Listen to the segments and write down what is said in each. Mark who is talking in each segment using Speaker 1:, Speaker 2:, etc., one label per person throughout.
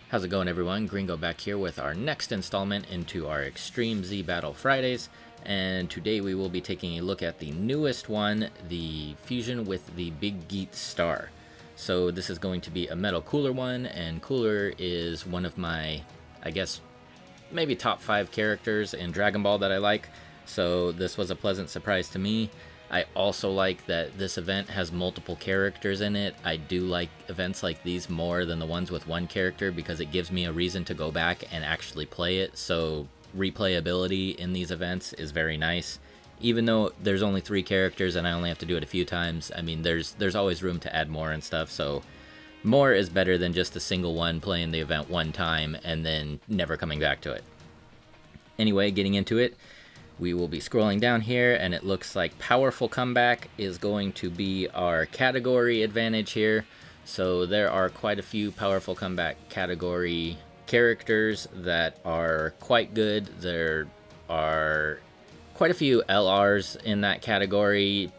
Speaker 1: How's it going, everyone? Gringo back here with our next installment into our Extreme Z Battle Fridays, and today we will be taking a look at the newest one, the fusion with the Big Gete Star. So this is going to be a metal Cooler one, and Cooler is one of my, I guess, maybe top 5 characters in Dragon Ball that I like, so this was a pleasant surprise to me. I also like that this event has multiple characters in it. I do like events like these more than the ones with one character because it gives me a reason to go back and actually play it, so replayability in these events is very nice. Even though there's only 3 characters and I only have to do it a few times, I mean, there's always room to add more and stuff, so more is better than just a single one playing the event one time and then never coming back to it. Anyway, getting into it, we will be scrolling down here, and it looks like Powerful Comeback is going to be our category advantage here. So there are quite a few Powerful Comeback category characters that are quite good. There are quite a few LRs in that category,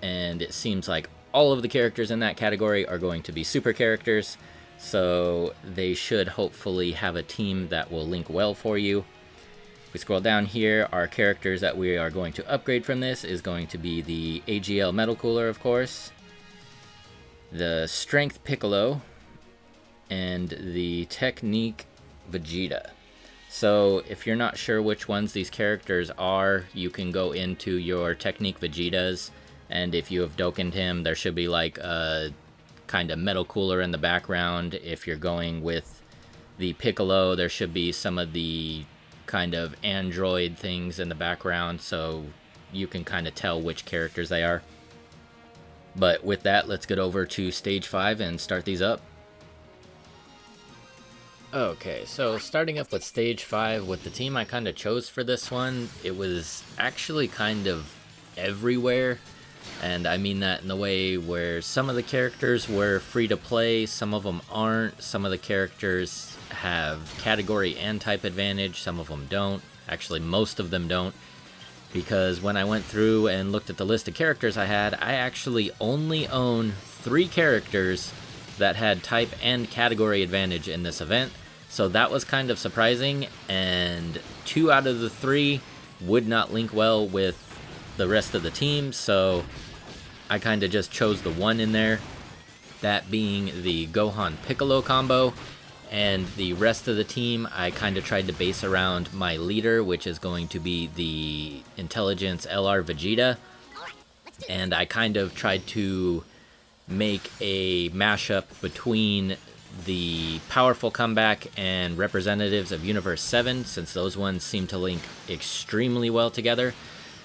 Speaker 1: and it seems like all of the characters in that category are going to be super characters. So they should hopefully have a team that will link well for you. We scroll down here, our characters that we are going to upgrade from this is going to be the AGL Metal Cooler, of course, the Strength Piccolo, and the Technique Vegeta. So if you're not sure which ones these characters are, you can go into your Technique Vegetas, and if you have Dokened him, there should be like a kind of Metal Cooler in the background. If you're going with the Piccolo, there should be some of the kind of android things in the background, so you can kind of tell which characters they are. But with that, let's get over to stage 5 and start these up. Okay, so starting up with stage 5 with the team I kind of chose for this one, it was actually kind of everywhere, and I mean that in the way where some of the characters were free to play, some of them aren't, some of the characters have category and type advantage, some of them don't. Actually, most of them don't, because when I went through and looked at the list of characters I had, I actually only own 3 characters that had type and category advantage in this event, so that was kind of surprising, and 2 out of the 3 would not link well with the rest of the team, so I kind of just chose the one in there, that being the Gohan Piccolo combo. And the rest of the team, I kind of tried to base around my leader, which is going to be the Intelligence LR Vegeta. And I kind of tried to make a mashup between the Powerful Comeback and Representatives of Universe 7, since those ones seem to link extremely well together.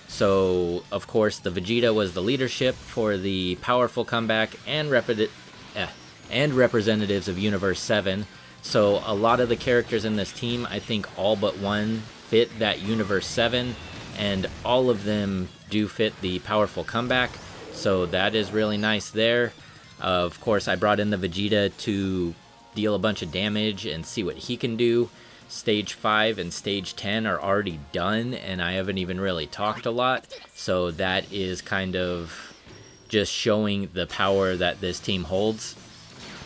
Speaker 1: So, of course, the Vegeta was the leadership for the Powerful Comeback and Representatives of Universe 7. So a lot of the characters in this team, I think all but one fit that Universe 7, and all of them do fit the Powerful Comeback, so that is really nice there. Of course, I brought in the Vegeta to deal a bunch of damage and see what he can do. Stage 5 and Stage 10 are already done, and I haven't even really talked a lot, so that is kind of just showing the power that this team holds.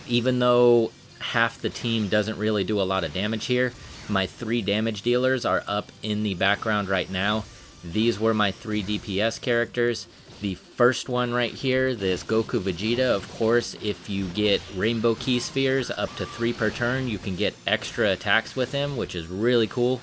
Speaker 1: Even though half the team doesn't really do a lot of damage here, my 3 damage dealers are up in the background right now. These were my 3 DPS characters. The first one right here, this Goku Vegeta, of course, if you get Rainbow Key Spheres up to 3 per turn, you can get extra attacks with him, which is really cool.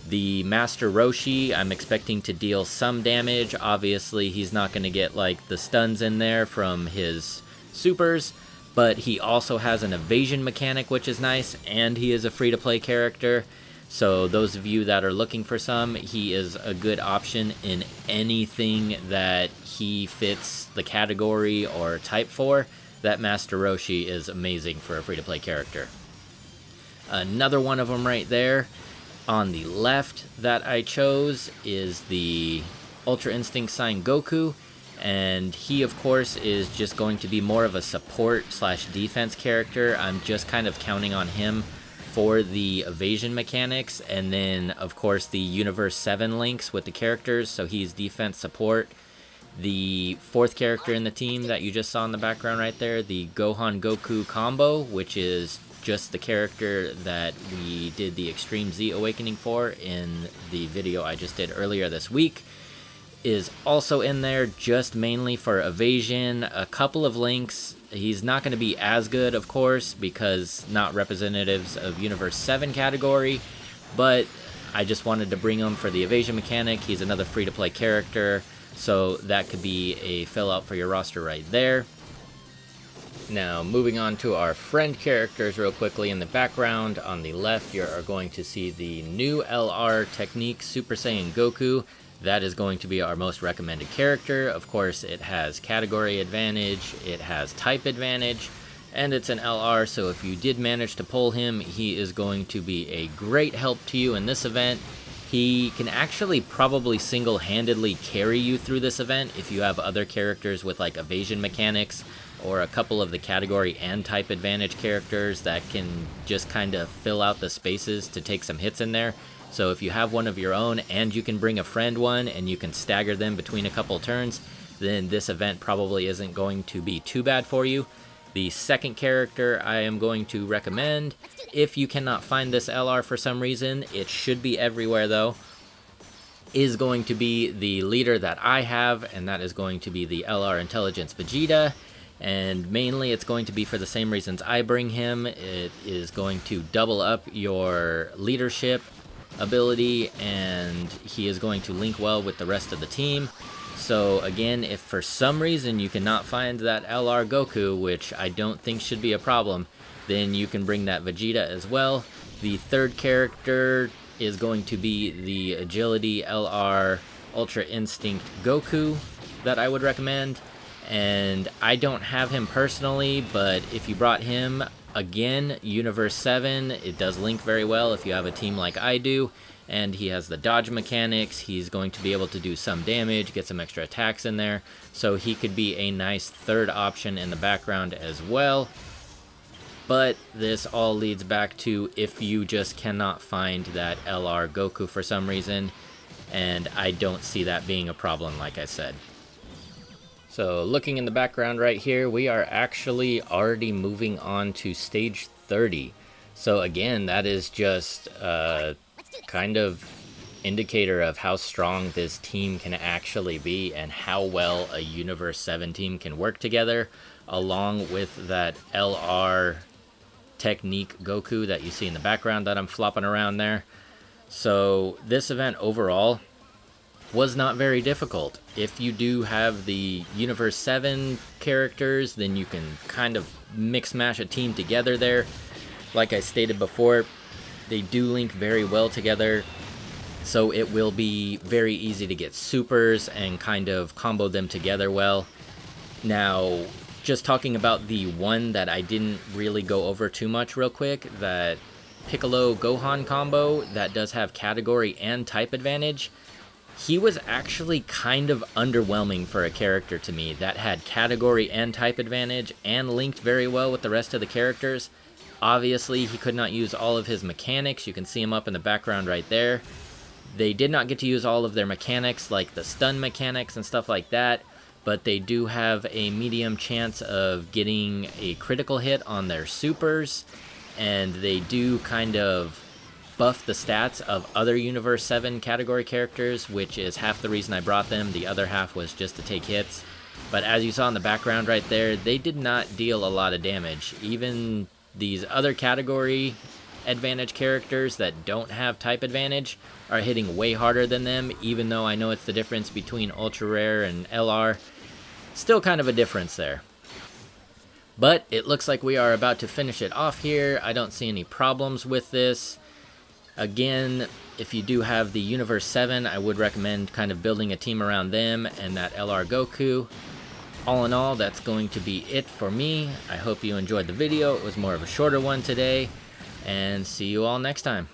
Speaker 1: The Master Roshi, I'm expecting to deal some damage. Obviously, he's not going to get like the stuns in there from his supers, but he also has an evasion mechanic, which is nice, and he is a free-to-play character. So those of you that are looking for some, he is a good option in anything that he fits the category or type for. That Master Roshi is amazing for a free-to-play character. Another one of them right there on the left that I chose is the Ultra Instinct Sign Goku. And he, of course, is just going to be more of a support/defense character. I'm just kind of counting on him for the evasion mechanics, and then, of course, the Universe 7 links with the characters, so he's defense support. The fourth character in the team that you just saw in the background right there, the Gohan Goku combo, which is just the character that we did the Extreme Z Awakening for in the video I just did earlier this week, is also in there just mainly for evasion. A couple of links. He's not going to be as good, of course, because not representatives of Universe 7 category, but I just wanted to bring him for the evasion mechanic. He's another free-to-play character, so that could be a fill-out for your roster right there. Now, moving on to our friend characters real quickly. In the background on the left, you are going to see the new LR TEQ Super Saiyan Goku. That is going to be our most recommended character. Of course, it has category advantage, it has type advantage, and it's an LR, so if you did manage to pull him, he is going to be a great help to you in this event. He can actually probably single-handedly carry you through this event if you have other characters with like evasion mechanics, or a couple of the category and type advantage characters that can just kind of fill out the spaces to take some hits in there. So if you have one of your own and you can bring a friend one and you can stagger them between a couple turns, then this event probably isn't going to be too bad for you. The second character I am going to recommend, if you cannot find this LR for some reason, it should be everywhere though, is going to be the leader that I have, and that is going to be the LR Intelligence Vegeta. And mainly it's going to be for the same reasons I bring him. It is going to double up your leadership ability, and he is going to link well with the rest of the team. So again, if for some reason you cannot find that LR Goku, which I don't think should be a problem, then you can bring that Vegeta as well. The third character is going to be the Agility LR Ultra Instinct Goku that I would recommend. And I don't have him personally, but if you brought him, again, Universe 7, it does link very well if you have a team like I do, and he has the dodge mechanics. He's going to be able to do some damage, get some extra attacks in there, so he could be a nice third option in the background as well. But this all leads back to if you just cannot find that LR Goku for some reason, and I don't see that being a problem, like I said. So looking in the background right here, we are actually already moving on to stage 30. So again, that is just a kind of indicator of how strong this team can actually be and how well a Universe 7 team can work together, along with that LR TEQ Goku that you see in the background that I'm flopping around there. So this event overall was not very difficult. If you do have the Universe 7 characters, then you can kind of mix mash a team together there. Like I stated before, they do link very well together, so it will be very easy to get supers and kind of combo them together well. Now, just talking about the one that I didn't really go over too much real quick, that Piccolo Gohan combo that does have category and type advantage, he was actually kind of underwhelming for a character to me that had category and type advantage and linked very well with the rest of the characters. Obviously, he could not use all of his mechanics. You can see him up in the background right there. They did not get to use all of their mechanics, like the stun mechanics and stuff like that, but they do have a medium chance of getting a critical hit on their supers, and they do kind of buff the stats of other Universe 7 category characters, which is half the reason I brought them. The other half was just to take hits. But as you saw in the background right there, they did not deal a lot of damage. Even these other category advantage characters that don't have type advantage are hitting way harder than them, even though I know it's the difference between Ultra Rare and LR. Still kind of a difference there. But it looks like we are about to finish it off here. I don't see any problems with this. Again, if you do have the Universe 7, I would recommend kind of building a team around them and that LR Goku. All in all, that's going to be it for me. I hope you enjoyed the video. It was more of a shorter one today, and see you all next time.